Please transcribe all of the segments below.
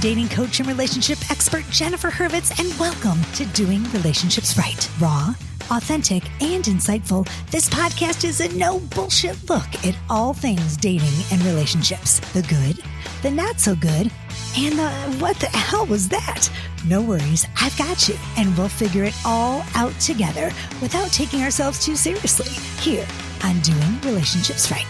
dating coach and relationship expert Jennifer Hurwitz, and welcome to Doing Relationships Right. Raw, authentic, and insightful, this podcast is a no bullshit look at all things dating and relationships. The good, the not so good, and the what the hell was that? No worries, I've got you, and we'll figure it all out together without taking ourselves too seriously here on Doing Relationships Right.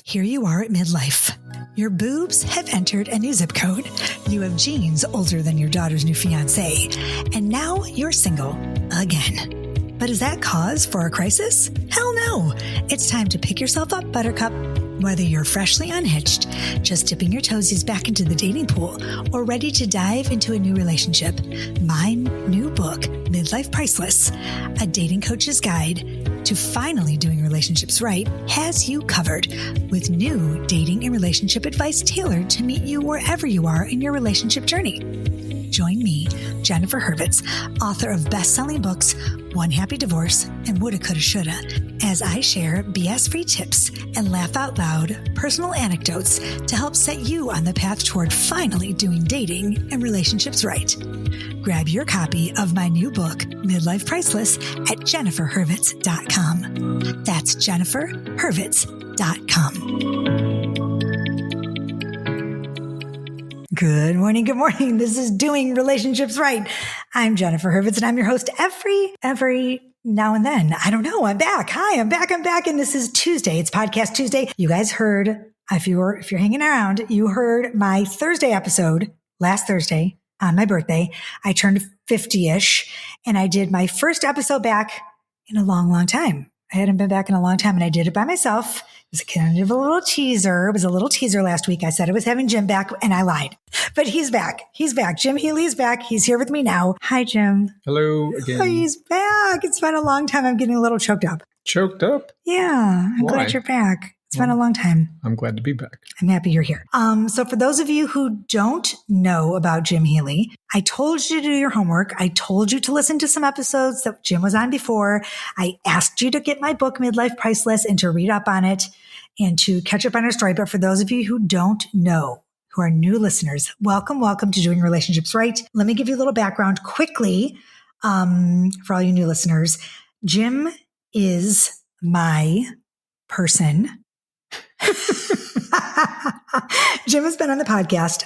Here you are at midlife. Your boobs have entered a new zip code. You have genes older than your daughter's new fiance. And now you're single again. But is that cause for a crisis? Hell no. It's time to pick yourself up, Buttercup. Whether you're freshly unhitched, just dipping your toesies back into the dating pool, or ready to dive into a new relationship, my new book, Midlife Priceless, a dating coach's guide to finally doing relationships right, has you covered with new dating and relationship advice tailored to meet you wherever you are in your relationship journey. Join me, Jennifer Hurwitz, author of best-selling books, One Happy Divorce and Woulda, Coulda, Shoulda, as I share BS-free tips and laugh out loud personal anecdotes to help set you on the path toward finally doing dating and relationships right. Grab your copy of my new book, Midlife Priceless, at jenniferhurwitz.com. That's jenniferhurwitz.com. Good morning. Good morning. This is Doing Relationships Right. I'm Jennifer Hurwitz, and I'm your host every now and then. I don't know. I'm back. Hi, I'm back. And this is Tuesday. It's Podcast Tuesday. You guys heard, if you're hanging around, you heard my Thursday episode last Thursday on my birthday. I turned 50-ish, and I did my first episode back in a long, long time. I hadn't been back in a long time, and I did it by myself. It was kind of a little teaser. It was a little teaser last week. I said I was having Jim back, and I lied. But he's back. He's back. Jim Healey is back. He's here with me now. Hi, Jim. Hello again. Oh, he's back. It's been a long time. I'm getting a little choked up. Choked up? Yeah. I'm glad you're back. It's been a long time. I'm glad to be back. I'm happy you're here. So for those of you who don't know about Jim Healey, I told you to do your homework. I told you to listen to some episodes that Jim was on before. I asked you to get my book, Midlife Priceless, and to read up on it and to catch up on our story. But for those of you who don't know, who are new listeners, welcome to Doing Relationships Right. Let me give you a little background quickly for all you new listeners. Jim is my person. Jim has been on the podcast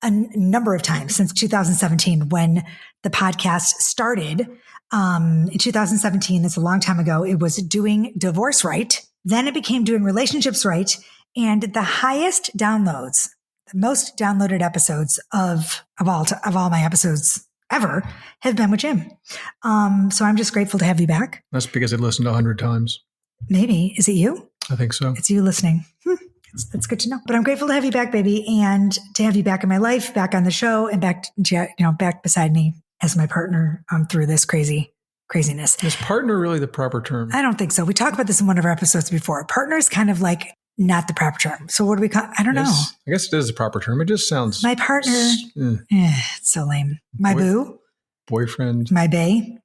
a number of times since 2017 when the podcast started. In 2017, that's a long time ago, it was Doing Divorce Right. Then it became Doing Relationships Right. And the highest downloads, the most downloaded episodes of all my episodes ever have been with Jim. So I'm just grateful to have you back. That's because I listened 100 times. Maybe. Is it you? I think so. It's you listening. That's good to know. But I'm grateful to have you back, baby, and to have you back in my life, back on the show, and back beside me as my partner through this craziness. Is partner really the proper term? I don't think so. We talked about this in one of our episodes before. Partner is kind of like not the proper term. So what do we call? I don't know. I guess it is the proper term. It just sounds my partner. It's so lame. My boo, boyfriend, my bae.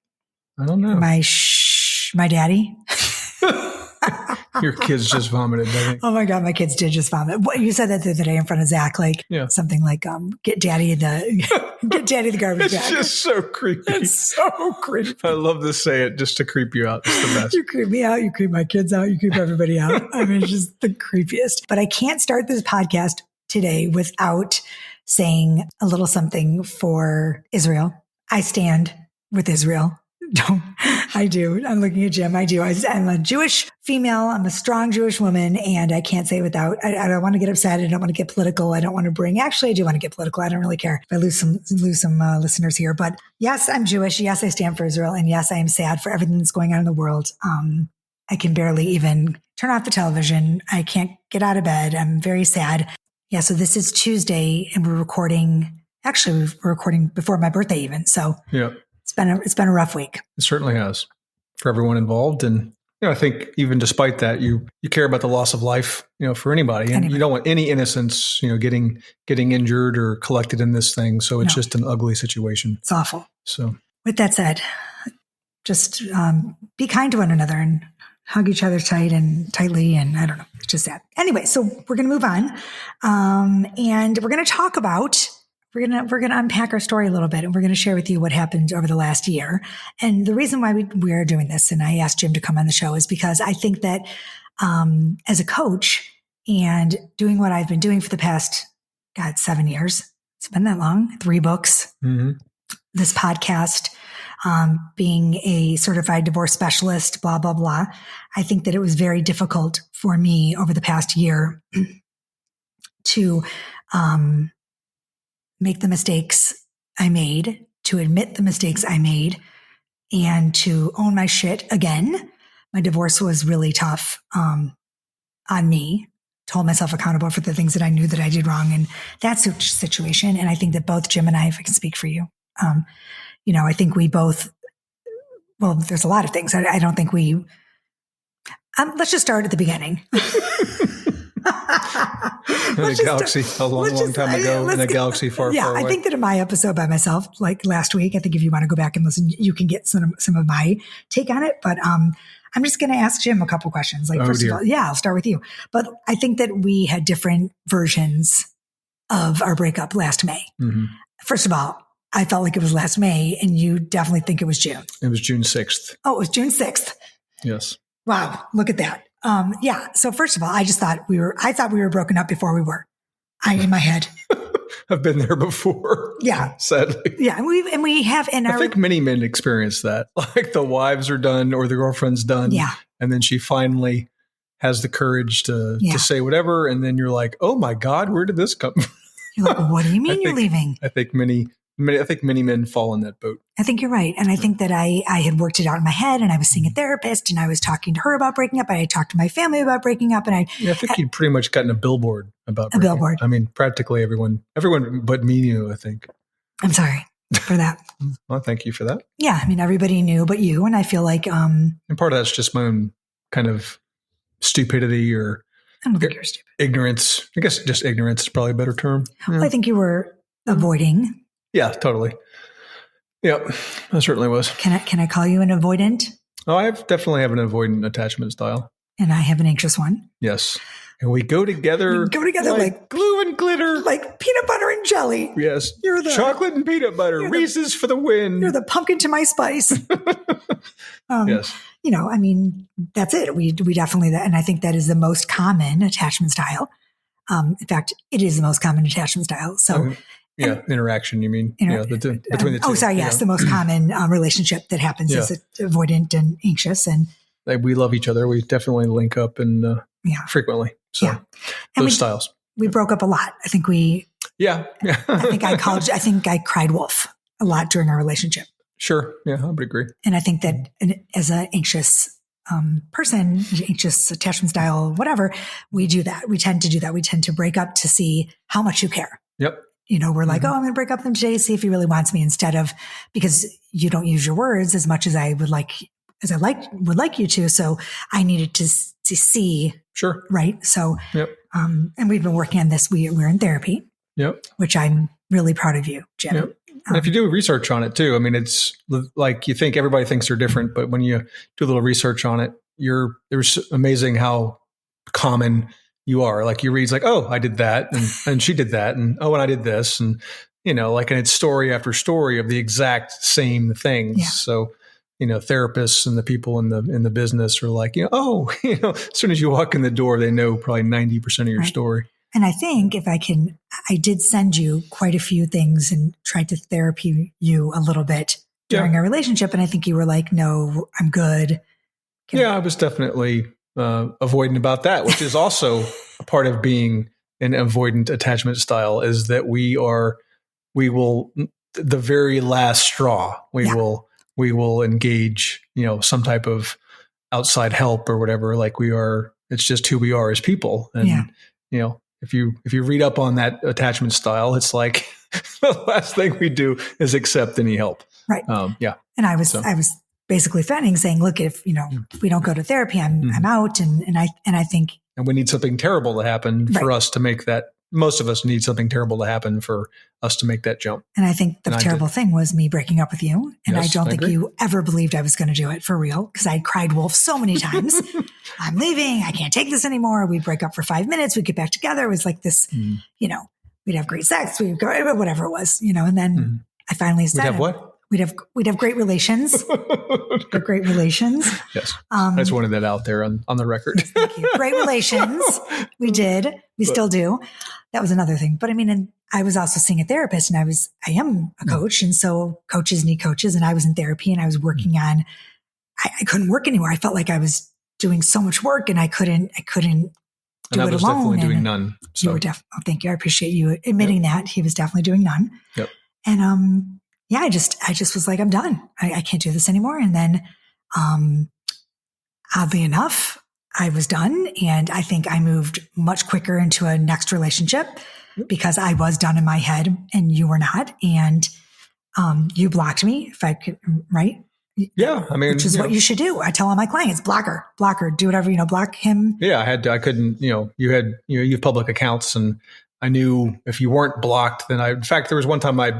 I don't know. My daddy. Your kids just vomited, I think. Oh my God, my kids did just vomit. What, you said that the other day in front of Zach, something like, get daddy the garbage bag. It's just so creepy. It's so creepy. I love to say it just to creep you out. It's the best. You creep me out. You creep my kids out. You creep everybody out. I mean, it's just the creepiest. But I can't start this podcast today without saying a little something for Israel. I stand with Israel. I do. I'm looking at Jim. I do. I'm a Jewish female. I'm a strong Jewish woman, and I can't say it without. I don't want to get upset. I don't want to get political. I don't want to bring. Actually, I do want to get political. I don't really care if I lose some listeners here. But yes, I'm Jewish. Yes, I stand for Israel, and yes, I am sad for everything that's going on in the world. I can barely even turn off the television. I can't get out of bed. I'm very sad. Yeah. So this is Tuesday, and we're recording. Actually, we're recording before my birthday, even. So yeah. It's been a rough week. It certainly has for everyone involved. And, I think even despite that, you care about the loss of life, for anybody. And you don't want any innocence, getting injured or collected in this thing. So it's just an ugly situation. It's awful. So with that said, just be kind to one another and hug each other tightly. And I don't know. just sad. Anyway, so we're going to move on. And we're going to talk about, we're going to unpack our story a little bit, and we're going to share with you what happened over the last year. And the reason why we are doing this, and I asked Jim to come on the show, is because I think that, as a coach and doing what I've been doing for the past, 7 years, it's been that long, 3 books, this podcast, being a certified divorce specialist, blah, blah, blah. I think that it was very difficult for me over the past year to make the mistakes I made, to admit the mistakes I made, and to own my shit again. My divorce was really tough on me, to hold myself accountable for the things that I knew that I did wrong in that situation. And I think that both Jim and I, if I can speak for you, I think we both, well, there's a lot of things. I don't think we, let's just start at the beginning. A long time ago in a galaxy far away. I think that in my episode by myself, like last week, I think if you want to go back and listen, you can get some of my take on it. But I'm just going to ask Jim a couple questions. Like, first of all, I'll start with you. But I think that we had different versions of our breakup last May. Mm-hmm. First of all, I felt like it was last May, and you definitely think it was June. It was June 6th. Oh, it was June 6th. Yes. Wow. Look at that. So first of all, I thought we were broken up before we were. In my head. I've been there before. Yeah. Sadly. Yeah. And we have, I think many men experience that. Like the wives are done or the girlfriend's done. Yeah. And then she finally has the courage to say whatever. And then you're like, oh my God, where did this come from? You're like, what do you mean you're leaving? I think many men fall in that boat. I think you're right. And I think that I had worked it out in my head, and I was seeing a therapist, and I was talking to her about breaking up. I had talked to my family about breaking up. And I think you'd pretty much gotten a billboard about breaking up. I mean, practically everyone but me knew, I think. I'm sorry for that. Well, thank you for that. Yeah. I mean, everybody knew but you. And I feel like, and part of that's just my own kind of stupidity or I don't think you're stupid. Ignorance. I guess just ignorance is probably a better term. Well, I think you were avoiding. Yeah, totally. Yep, I certainly was. Can I call you an avoidant? Oh, I definitely have an avoidant attachment style. And I have an anxious one. Yes. And we go together. Like glue and glitter. Like peanut butter and jelly. Yes. You're the chocolate and peanut butter. Reese's for the win. You're the pumpkin to my spice. Yes. I mean, that's it. We definitely, and I think that is the most common attachment style. In fact, it is the most common attachment style. So, interaction, you mean? Between the two. Oh, sorry. Yes. The most common relationship that happens is avoidant and anxious. And we love each other. We definitely link up and frequently. So those styles. We broke up a lot. I think we. Yeah. I think I cried wolf a lot during our relationship. Sure. Yeah, I would agree. And I think that as an anxious person, anxious attachment style, whatever, we do that. We tend to do that. We tend to break up to see how much you care. Yep. We're like, I'm going to break up with him today, see if he really wants me, instead of, because you don't use your words as much as I would like you to. So I needed to see. Sure. Right. So, and we've been working on this. We're in therapy. Yep. Which I'm really proud of you, Jim. Yep. And if you do research on it too, I mean, it's like you think everybody thinks they're different, but when you do a little research on it, there's amazing how common you are. Like you read, it's like, oh, I did that, and she did that, and oh, and I did this, and and it's story after story of the exact same things. Yeah. So, therapists and the people in the business are like, as soon as you walk in the door, they know probably 90% of your story. And I think I did send you quite a few things and tried to therapy you a little bit during our relationship. And I think you were like, no, I'm good. I was definitely avoidant about that, which is also a part of being an avoidant attachment style, is that we will, the very last straw, we will engage, some type of outside help or whatever. Like it's just who we are as people. And, if you read up on that attachment style, it's like the last thing we do is accept any help. Right. And I was basically threatening, saying, look, if we don't go to therapy, I'm out. And I think, and we need something terrible to happen for us to make that most of us need something terrible to happen for us to make that jump. And I think the terrible thing was me breaking up with you. And I don't think you ever believed I was going to do it for real, because I cried wolf so many times. I'm leaving. I can't take this anymore. We'd break up for 5 minutes. We'd get back together. It was like this, we'd have great sex. We'd go, whatever it was, and then I finally said, we'd have what? We'd have great relations. Great relations. Yes. I just wanted that out there on the record. Yes, thank you. Great relations. We did. We still do. That was another thing. But I mean, and I was also seeing a therapist, and I am a coach. And so coaches need coaches. And I was in therapy, and I was working on, I couldn't work anymore. I felt like I was doing so much work, and I couldn't do and I it was alone. Definitely doing none. So. You were thank you. I appreciate you admitting that. He was definitely doing none. Yep. And, I just was like, I'm done. I can't do this anymore. And then, oddly enough, I was done. And I think I moved much quicker into a next relationship because I was done in my head and you were not. And, you blocked me, if I could, right? Yeah. I mean, which is what you should do. I tell all my clients, block her, do whatever, block him. Yeah. I couldn't, you have public accounts, and I knew if you weren't blocked, then in fact, there was one time I,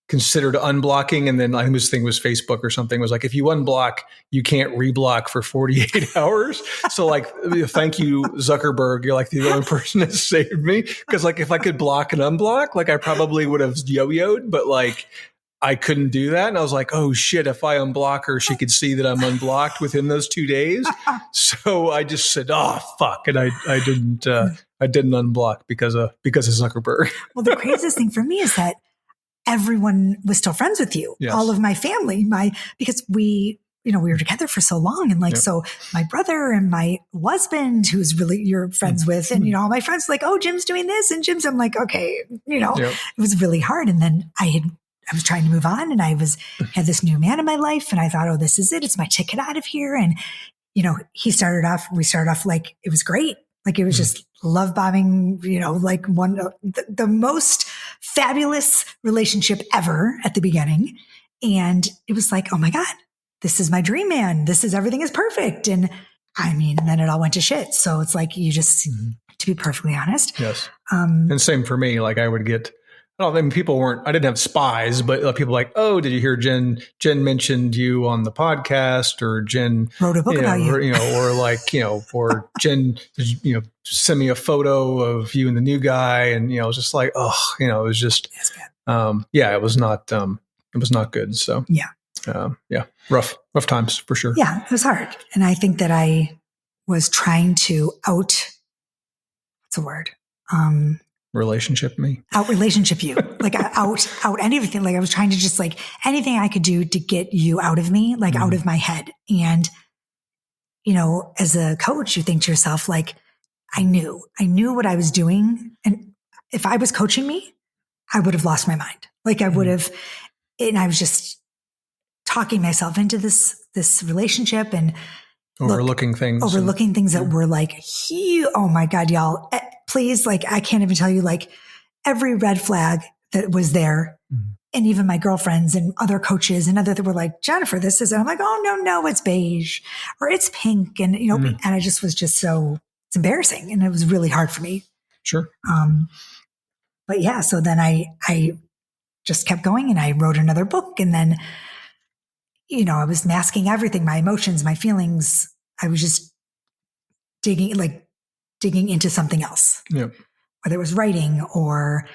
considered unblocking, and then his thing was Facebook or something, was like, if you unblock, you can't reblock for 48 hours. So like, thank you, Zuckerberg. You're like the only person that saved me. Cause like, if I could block and unblock, like I probably would have yo-yoed, but like I couldn't do that. And I was like, oh shit, if I unblock her, she could see that I'm unblocked within those 2 days. So I just said, oh fuck. And I didn't unblock because of Zuckerberg. Well, the craziest thing for me is that everyone was still friends with you. Yes. All of my family, because we were together for so long. And so my brother and my husband, who's really you're friends with, and, all my friends like, oh, Jim's doing this. And I'm like, okay, it was really hard. And then I was trying to move on, and had this new man in my life, and I thought, oh, this is it. It's my ticket out of here. And, we started off like, it was great. Like it was just love bombing, like the most fabulous relationship ever at the beginning. And it was like, oh my God, this is my dream man. Everything is perfect. And and then it all went to shit. So it's like, you just, to be perfectly honest. Yes. And same for me. Like I would get, I didn't have spies, but people like, oh, did you hear Jen mentioned you on the podcast, or Jen wrote a book about you, or Jen, send me a photo of you and the new guy. And, it was just like, oh, it was just, it was not good. So rough times for sure. Yeah, it was hard. And I think that I was trying to what's the word? Relationship me. Out relationship you. Like out anything. Like I was trying to just like anything I could do to get you out of me, like out of my head. And, as a coach, you think to yourself, like, I knew what I was doing. And if I was coaching me, I would have lost my mind. Like I would have, and I was just talking myself into this relationship and overlooking things that were like, oh my God, y'all, please. Like, I can't even tell you like every red flag that was there. And even my girlfriends and other coaches and that were like, Jennifer, this is, and I'm like, oh no, it's beige or it's pink. And, and I just was just it's embarrassing. And it was really hard for me. Sure. But yeah, so then I just kept going, and I wrote another book, and then, I was masking everything, my emotions, my feelings. I was just digging into something else, whether it was writing or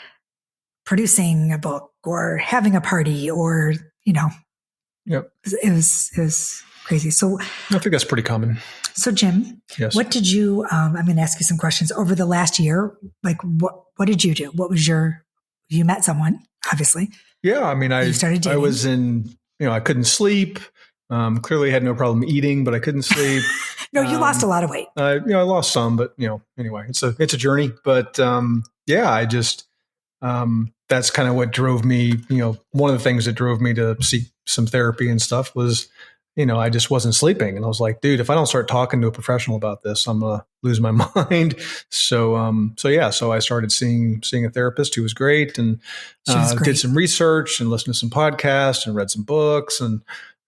producing a book or having a party or, it was crazy. So I think that's pretty common. So Jim, yes. What did you, I'm going to ask you some questions over the last year. Like what did you do? What was you met someone, obviously. Yeah. I mean, I was in, I couldn't sleep. Clearly had no problem eating, but I couldn't sleep. No, you lost a lot of weight. I lost some, but anyway, it's a journey, but, I just, that's kind of what drove me, one of the things that drove me to seek some therapy and stuff was, I just wasn't sleeping. And I was like, dude, if I don't start talking to a professional about this, I'm going to lose my mind. So I started seeing a therapist who was great, and did some research and listened to some podcasts and read some books. And,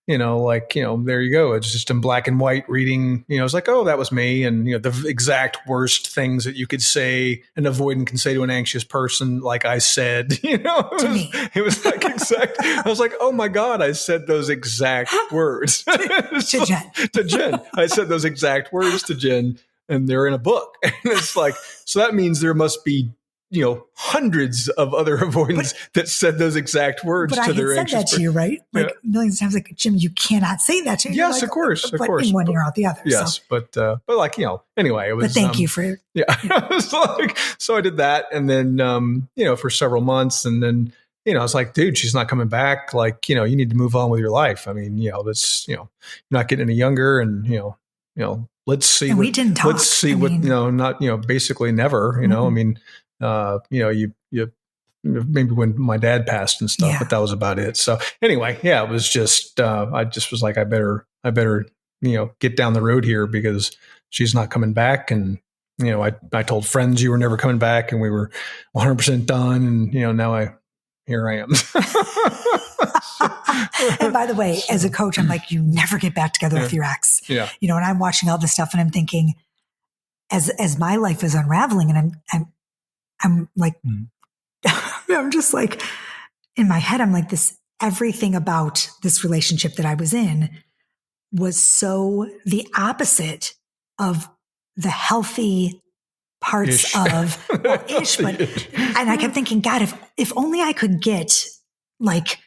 there you go. It's just in black and white reading, it's like, oh, that was me. And, the exact worst things that you could say an avoidant can say to an anxious person. Like I said, it was like exact. I was like, oh my God, I said those exact words to Jen. To Jen. I said those exact words to Jen, and they're in a book. And it's like, so that means there must be, hundreds of other avoidants that said those exact words to their anxious. But I had said that to you, right? Like millions of times, like, Jim, you cannot say that to me. Yes, of course. But in one ear out the other. Yes, so. but like, anyway, it was. But thank you for. Yeah. It's like, so I did that. And then, for several months. And then, I was like, dude, she's not coming back. Like, you need to move on with your life. I mean, that's, you're not getting any younger, and, let's see. And we didn't talk. Let's see not, basically never, mm-hmm. I mean, you maybe when my dad passed and stuff, but that was about it. So anyway, it was just, I just was like, I better, get down the road here because she's not coming back. And, I told friends you were never coming back, and we were 100% done. And, now here I am. And by the way, as a coach, I'm like, you never get back together with your ex. Yeah. And I'm watching all this stuff and I'm thinking, as my life is unraveling, and I'm like, I'm just like, in my head, I'm like, everything about this relationship that I was in was so the opposite of the healthy parts ish. Of, well, ish, but, and I kept thinking, God, if only I could get like,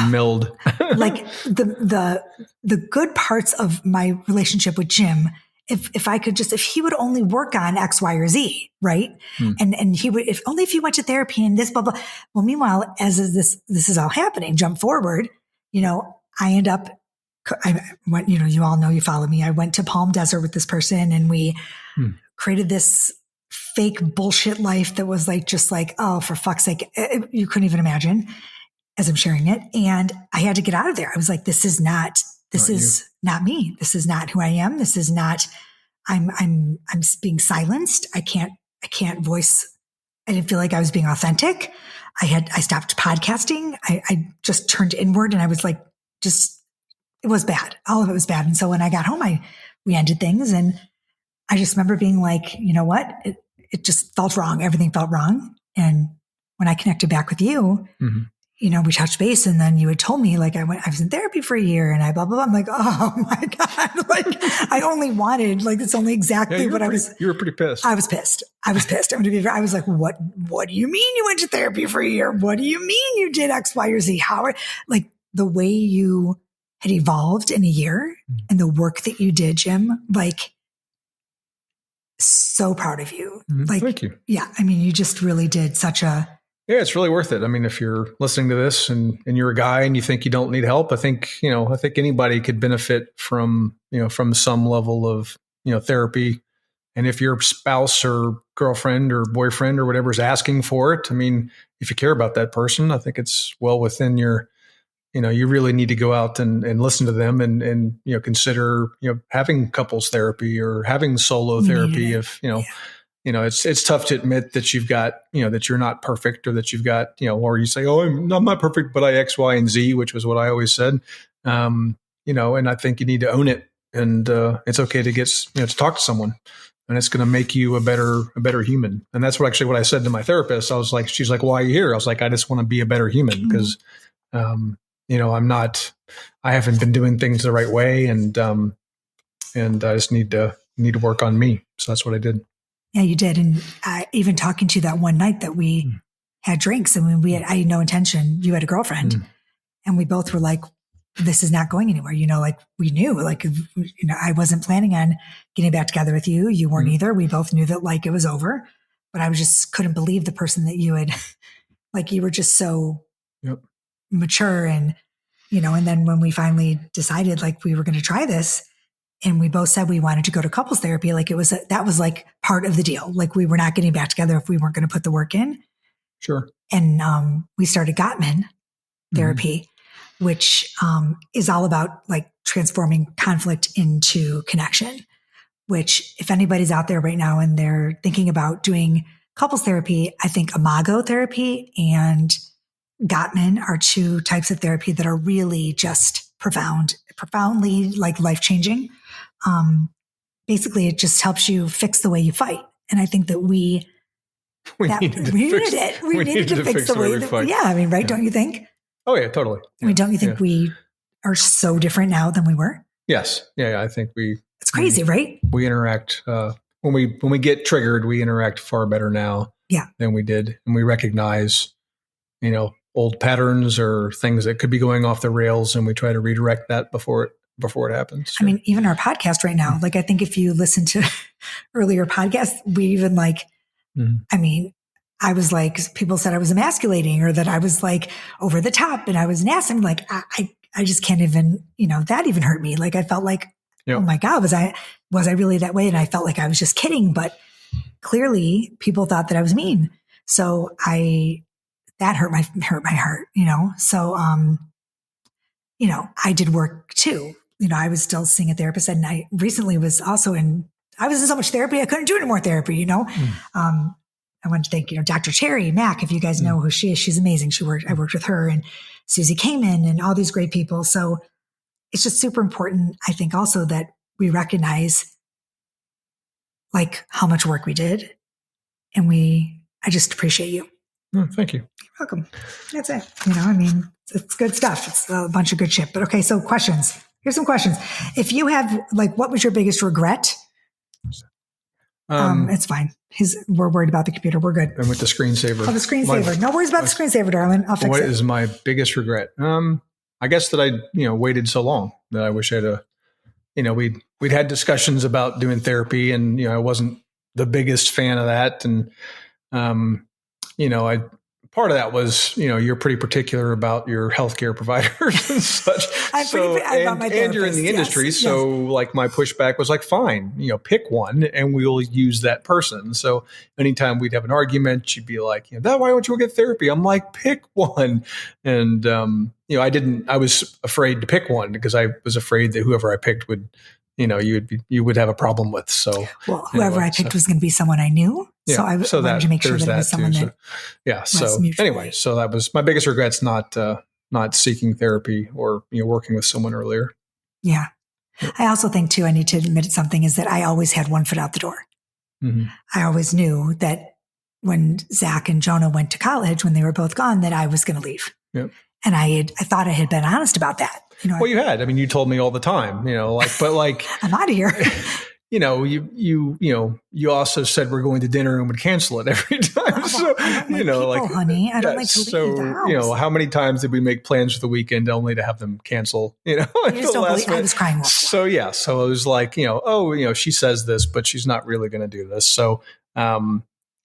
meld, like the good parts of my relationship with Jim. If I could if he would only work on X, Y, or Z, right? And he would, if he went to therapy and this, blah, blah. Well, meanwhile, as this is all happening, jump forward, I end up, I went, you all know, you follow me. I went to Palm Desert with this person, and we created this fake bullshit life that was like, just like, oh, for fuck's sake, you couldn't even imagine as I'm sharing it. And I had to get out of there. I was like, this is not me. This is not who I am. This is not, I'm being silenced. I can't voice. I didn't feel like I was being authentic. I stopped podcasting. I just turned inward, and I was like, it was bad. All of it was bad. And so when I got home, we ended things, and I just remember being like, you know what? It just felt wrong. Everything felt wrong. And when I connected back with you, we touched base, and then you had told me, like, I was in therapy for a year, and I blah, blah, blah. I'm like, oh my God. Like, I only wanted, like, it's only exactly what I was. You were pretty pissed. I was pissed. I was like, what do you mean you went to therapy for a year? What do you mean you did X, Y, or Z? Like the way you had evolved in a year and the work that you did, Jim, like, so proud of you. Like, thank you. Yeah. I mean, you just really did such a, yeah, it's really worth it. I mean, if you're listening to this and you're a guy and you think you don't need help, I think anybody could benefit from some level of, therapy. And if your spouse or girlfriend or boyfriend or whatever is asking for it, I mean, if you care about that person, I think it's well within your, you really need to go out and listen to them and consider, having couples therapy or having solo therapy if, it's tough to admit that you've got, that you're not perfect, or that you've got, or you say, oh, I'm not perfect, but I X, Y, and Z, which was what I always said. And I think you need to own it, and it's okay to get, to talk to someone, and it's going to make you a better human. And that's what I said to my therapist. I was like, she's like, why are you here? I was like, I just want to be a better human because, I haven't been doing things the right way. And I just need to work on me. So that's what I did. Yeah, you did. And even talking to you that one night that we had drinks, and I had no intention, you had a girlfriend, and we both were like, this is not going anywhere. Like we knew, like, I wasn't planning on getting back together with you. You weren't either. We both knew that, like, it was over, but I just couldn't believe the person that you had, like, you were just so mature. And, and then when we finally decided, like, we were going to try this, and we both said we wanted to go to couples therapy, like, that was like part of the deal. Like, we were not getting back together if we weren't going to put the work in. Sure. And we started Gottman therapy, which is all about, like, transforming conflict into connection, which, if anybody's out there right now and they're thinking about doing couples therapy, I think Imago therapy and Gottman are two types of therapy that are really just profoundly like life-changing. Basically it just helps you fix the way you fight. And I think that we needed to fix the way that fight. Yeah. I mean, right. Yeah. Don't you think? Oh yeah, totally. I mean, don't you think we are so different now than we were? Yes. Yeah. I think it's crazy, right? We interact, when we get triggered, we interact far better now than we did. And we recognize, old patterns or things that could be going off the rails, and we try to redirect that before it happens. I mean, even our podcast right now, like I think if you listen to earlier podcasts, we even like, I mean, I was like, people said I was emasculating or that I was like over the top and I was nasty. I'm like, I just can't even, that even hurt me. Like I felt like, oh my God, was I really that way? And I felt like I was just kidding, but clearly people thought that I was mean. So that hurt my heart, So, I did work too. I was still seeing a therapist, and I recently was also I was in so much therapy, I couldn't do any more therapy, I want to thank, Dr. Terry Mack, if you guys know who she is, she's amazing. I worked with her and Susie Kamen and all these great people. So it's just super important, I think, also that we recognize like how much work we did. And I just appreciate you. Oh, thank you. You're welcome. That's it. I mean, it's good stuff. It's a bunch of good shit. But okay, so questions. Here's some questions. If you have, like, what was your biggest regret? It's fine. We're worried about the computer. We're good. And with the screensaver. Oh, the screensaver. No worries about the screensaver, darling. I'll fix it. What is my biggest regret? I guess that I, waited so long that I wish I'd, we'd had discussions about doing therapy, and, I wasn't the biggest fan of that. And, part of that was, you're pretty particular about your healthcare providers and such. I'm pretty about my therapist. And you're in the industry. Yes, so like my pushback was like, fine, pick one and we'll use that person. So anytime we'd have an argument, she'd be like, why don't you go get therapy? I'm like, pick one. And, I was afraid to pick one because I was afraid that whoever I picked would, you would have a problem with. So, well, whoever I picked was going to be someone I knew. So I wanted to make sure that it was someone that. So anyway, so that was my biggest regret's not seeking therapy or, working with someone earlier. Yeah. I also think too, I need to admit something is that I always had one foot out the door. Mm-hmm. I always knew that when Zach and Jonah went to college, when they were both gone, that I was going to leave. Yep. And I thought I had been honest about that. Well, you had. I mean, you told me all the time, but I'm out of here. You also said we're going to dinner and would cancel it every time. Honey, I don't like to leave the house. How many times did we make plans for the weekend only to have them cancel? You just don't believe I was crying. So it was like, she says this, but she's not really going to do this. So,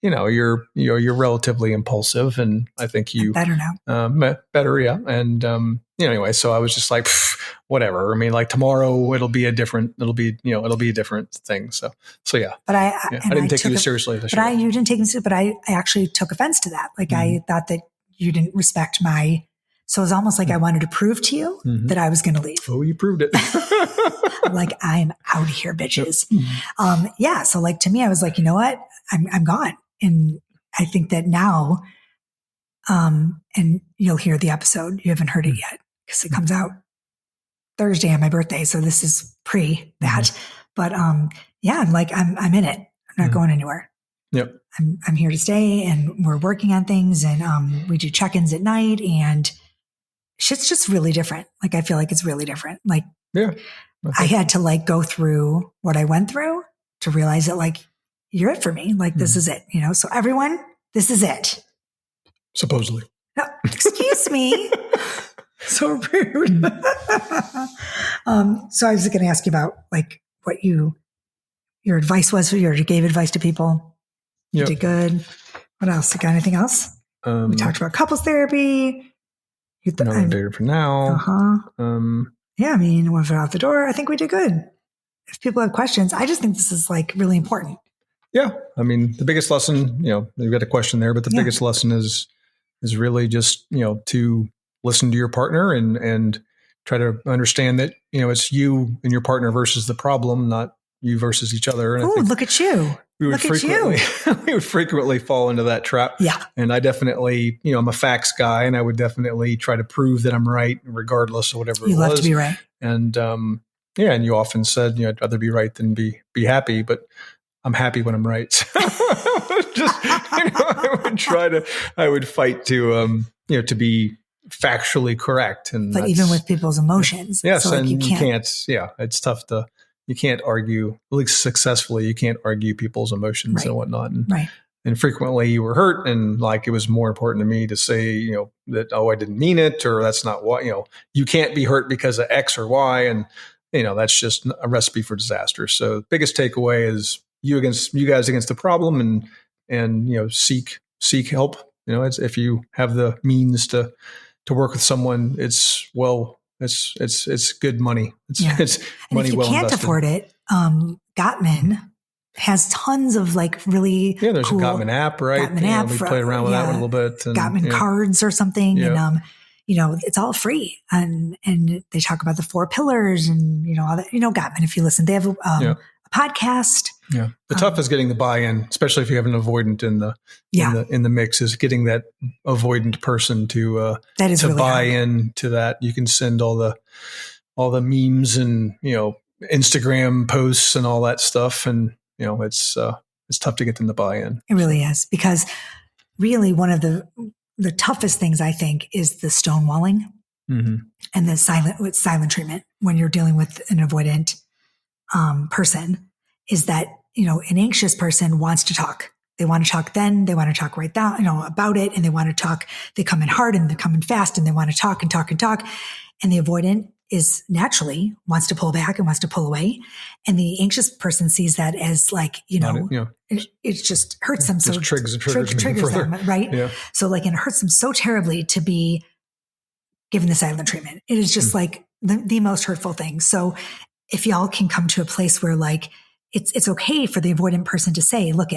you're relatively impulsive, and I think you better now. Better, yeah. And anyway, so I was just like, whatever. I mean, like tomorrow it'll be a different thing. So yeah. But I didn't take you seriously. You didn't take me seriously, but I actually took offense to that. Like I thought that you didn't respect so it was almost like I wanted to prove to you that I was going to leave. Oh, you proved it. I'm like, I'm out of here, bitches. Mm-hmm. So like to me, I was like, you know what? I'm gone. And I think that now, and you'll hear the episode. You haven't heard it yet because it comes out Thursday on my birthday. So this is pre that, but, I'm like, I'm in it. I'm not going anywhere. Yep. I'm here to stay, and we're working on things, and, we do check-ins at night, and shit's just really different. Like, I feel like it's really different. Like, I had to like go through what I went through to realize that like, you're it for me. Like, this is it, so everyone, this is it. Supposedly. No, excuse me. So rude. So I was going to ask you about like what your advice was. You gave advice to people. You did good. What else? You got anything else? We talked about couples therapy. No data for now. I mean, one foot out the door. I think we did good. If people have questions, I just think this is like really important. Yeah. I mean, the biggest lesson, you've got a question there, but the biggest lesson is really just, to listen to your partner and try to understand that, it's you and your partner versus the problem, not you versus each other. And look at you. we would Look at frequently we would frequently fall into that trap. Yeah. And I definitely, I'm a facts guy, and I would definitely try to prove that I'm right, regardless of whatever You it was. love to be right. And and you often said, I'd rather be right than be happy, but I'm happy when I'm right. So I would fight to to be factually correct. But even with people's emotions. Yes. So and you can't, it's tough you can't argue, at least successfully, you can't argue people's emotions and whatnot. And frequently you were hurt, and like it was more important to me to say, that, I didn't mean it, or that's not what, you can't be hurt because of X or Y. And, that's just a recipe for disaster. So the biggest takeaway is you guys against the problem, and seek help. If you have the means to work with someone, it's good money. It's money if you well can't invested. afford it, Gottman has tons of really there's cool a Gottman app, right? Gottman app. We played around with that one a little bit. And, Gottman cards or something, Yeah. and it's all free, and they talk about the 4 pillars and all that. Gottman, if you listen, they have a podcast. Yeah, the tough is getting the buy-in, especially if you have an avoidant in the mix. Is getting that avoidant person to really buy hard. in to that. You can send all the memes and Instagram posts and all that stuff, and it's tough to get them to buy in. It really is, because really one of the toughest things, I think, is the stonewalling and the silent treatment when you're dealing with an avoidant person. Is that an anxious person wants to talk. They want to talk then. They want to talk right now, about it, and they want to talk. They come in hard and they come in fast, and they want to talk and talk and talk. And the avoidant is naturally wants to pull back and wants to pull away. And the anxious person sees that as it just hurts them. Just so triggers them, right? Yeah. So it hurts them so terribly to be given the silent treatment. It is just the most hurtful thing. So if y'all can come to a place where it's okay for the avoidant person to say, look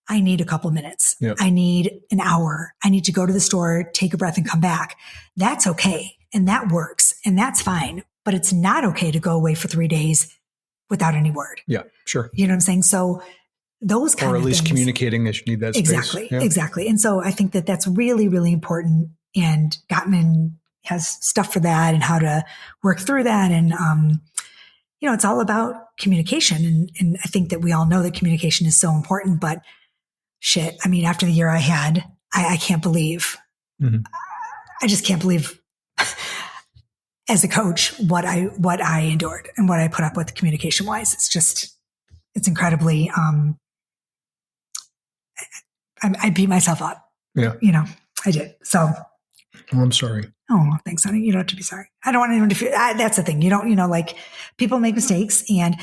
I need a couple minutes. Yep. I need an hour. I need to go to the store, take a breath and come back. That's okay. And that works. And that's fine. But it's not okay to go away for 3 days without any word. Yeah, sure. You know what I'm saying? So those kind of things. Or at least communicating that you need that space. Exactly. And so I think that that's really, really important. And Gottman has stuff for that and how to work through that. And, it's all about communication. And I think that we all know that communication is so important, but shit, after the year I had, I can't believe, I just can't believe as a coach, what I endured and what I put up with communication wise. It's incredibly, I beat myself up. Yeah. I did. So. Well, I'm sorry. Oh, thanks, honey. You don't have to be sorry. I don't want anyone to feel, that's the thing. You don't, people make mistakes. And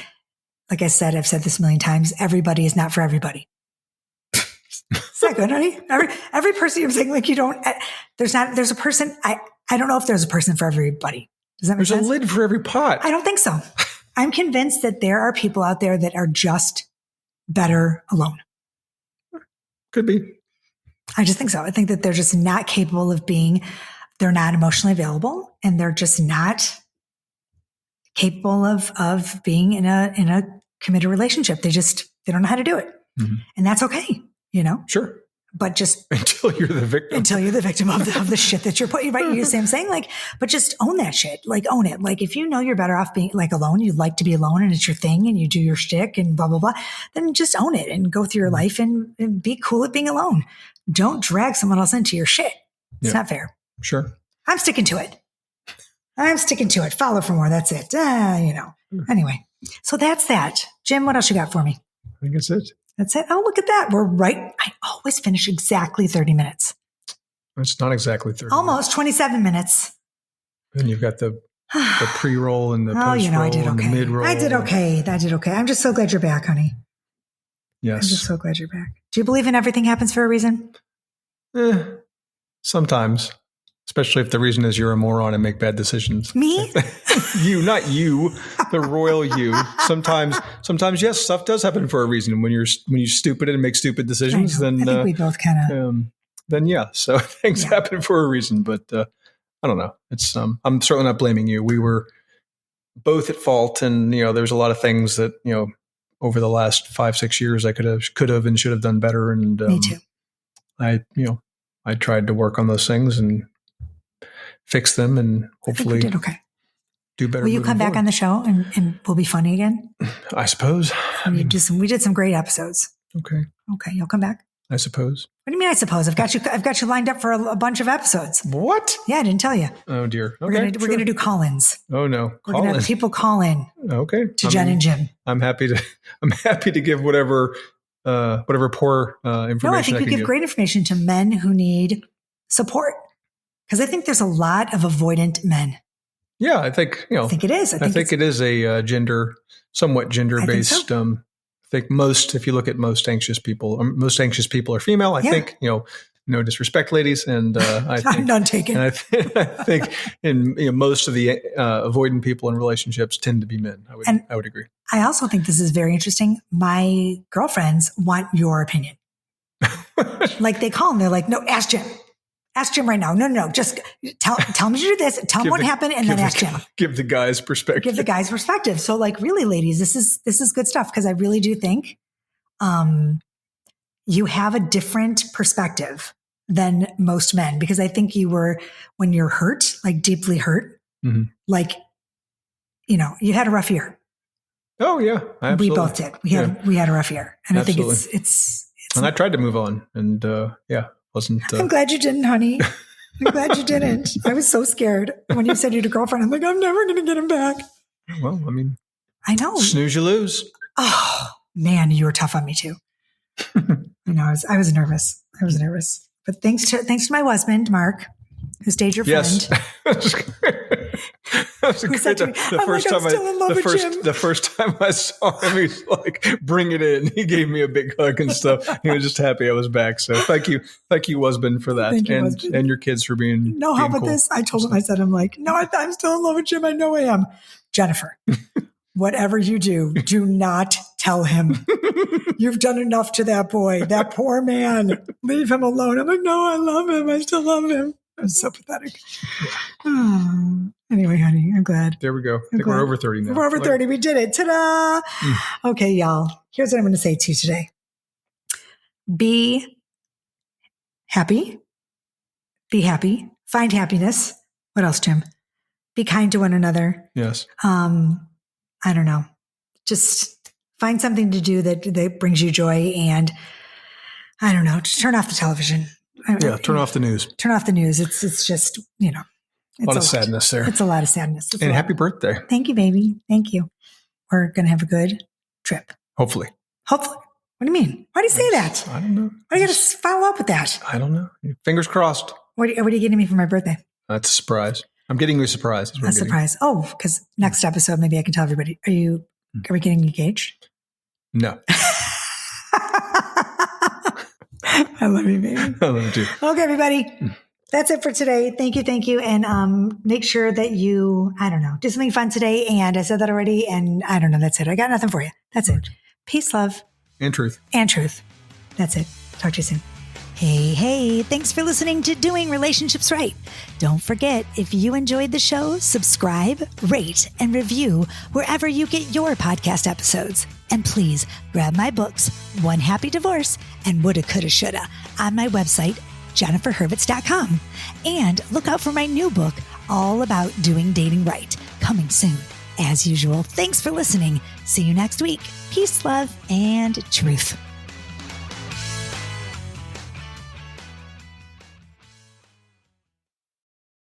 like I said, I've said this a million times, everybody is not for everybody. Is that good, honey? Every person you're saying, there's a person, I don't know if there's a person for everybody. Does that make sense? There's a lid for every pot. I don't think so. I'm convinced that there are people out there that are just better alone. Could be. I just think so. I think that they're just not capable of they're not emotionally available, and they're just not capable of being in a committed relationship. They don't know how to do it. And that's okay, Sure. But just until you're the victim of the shit that you're putting, right? You see what I'm saying? But just own that shit. Own it. If you're better off being alone, you'd like to be alone and it's your thing and you do your shtick and blah, blah, blah, then just own it and go through your life and be cool at being alone. Don't drag someone else into your shit. It's not fair. Sure. I'm sticking to it. Follow for more. That's it. Anyway, so that's that. Jim, what else you got for me? I think that's it. That's it. Oh, look at that. We're right. I always finish exactly 30 minutes. It's not exactly 30 Almost 27 minutes. Then you've got the pre-roll and the post-roll I did okay. and the mid-roll. I did okay. I'm just so glad you're back, honey. Yes. I'm just so glad you're back. Do you believe in everything happens for a reason? Sometimes. Especially if the reason is you're a moron and make bad decisions. Me? You, not you, the royal you. Sometimes, yes, stuff does happen for a reason. When you're stupid and make stupid decisions, then I think we both kind of. Then yeah, so things happen for a reason. But I don't know. It's I'm certainly not blaming you. We were both at fault, and there's a lot of things that over the last 5-6 years, I could have and should have done better. And me too. I tried to work on those things and fix them, and hopefully did okay. Do better. Will you come back on the show and we'll be funny again? I suppose. We did some great episodes. Okay, you'll come back. I suppose. What do you mean? I suppose I've got you lined up for a bunch of episodes. What? Yeah, I didn't tell you. Oh dear. Okay, we're gonna do call-ins. Oh no, we're gonna have people call in. Okay. To Jen and Jim. I'm happy to give whatever poor information. No, I think you give great information to men who need support, because I think there's a lot of avoidant men. Yeah, I think it is. I think it is a somewhat gender-based. I think if you look at most anxious people are female. I think, no disrespect, ladies. And I think, I'm none taken. And I think in most of the avoidant people in relationships tend to be men. I would agree. I also think this is very interesting. My girlfriends want your opinion. Like they call and they're like, no, ask Jim. Ask Jim right now. No. Just tell me to do this. Tell him what happened, and then ask Jim. Give the guy's perspective. So, like, really, ladies, this is good stuff, because I really do think you have a different perspective than most men, because I think when you're hurt, like deeply hurt, mm-hmm. like, you had a rough year. Oh yeah, absolutely. We both did. We had a rough year, and absolutely. I think it's. And I tried to move on, and wasn't. I'm glad you didn't, honey. I'm glad you didn't. I was so scared when you said you had a girlfriend. I'm like, I'm never going to get him back. Well, I mean, I know. Snooze, you lose. Oh man, you were tough on me too. I was nervous. But thanks to my husband, Mark, who stayed your friend. That was great. The first time I saw him, he's like, "Bring it in." He gave me a big hug and stuff. He was just happy I was back. So thank you, husband, for that, and your kids for being. No, how about cool. this? I told him. I said, "I'm like, no, I'm still in love with Jim. I know I am." Jennifer, whatever you do not tell him. You've done enough to that boy, that poor man. Leave him alone. I'm like, no, I love him. I still love him. I'm so pathetic. Anyway, honey, I'm glad. There we go. I think we're over 30 now. We're over 30. We did it. Ta-da! Okay, y'all. Here's what I'm going to say to you today. Be happy. Be happy. Find happiness. What else, Jim? Be kind to one another. Yes. I don't know. Just find something to do that brings you joy, and I don't know. Just turn off the television. Turn off the news. Turn off the news. It's just, it's a lot of sadness there. It's a lot of sadness. And happy birthday. Thank you, baby. Thank you. We're going to have a good trip. Hopefully. What do you mean? Why do you say that? I don't know. Why do you got to follow up with that? I don't know. Fingers crossed. What are you getting me for my birthday? That's a surprise. I'm getting you a surprise. A surprise. Oh, because next episode, maybe I can tell everybody. Are we getting engaged? No. I love you, baby. I love you too. Okay, everybody. That's it for today. Thank you. And make sure that you, do something fun today. And I said that already. And I don't know. That's it. I got nothing for you. That's it. Peace, love. And truth. That's it. Talk to you soon. Hey, thanks for listening to Doing Relationships Right. Don't forget, if you enjoyed the show, subscribe, rate, and review wherever you get your podcast episodes. And please grab my books, One Happy Divorce and Woulda, Coulda, Shoulda, on my website, jenniferhurwitz.com. And look out for my new book, all about doing dating right, coming soon. As usual, thanks for listening. See you next week. Peace, love, and truth.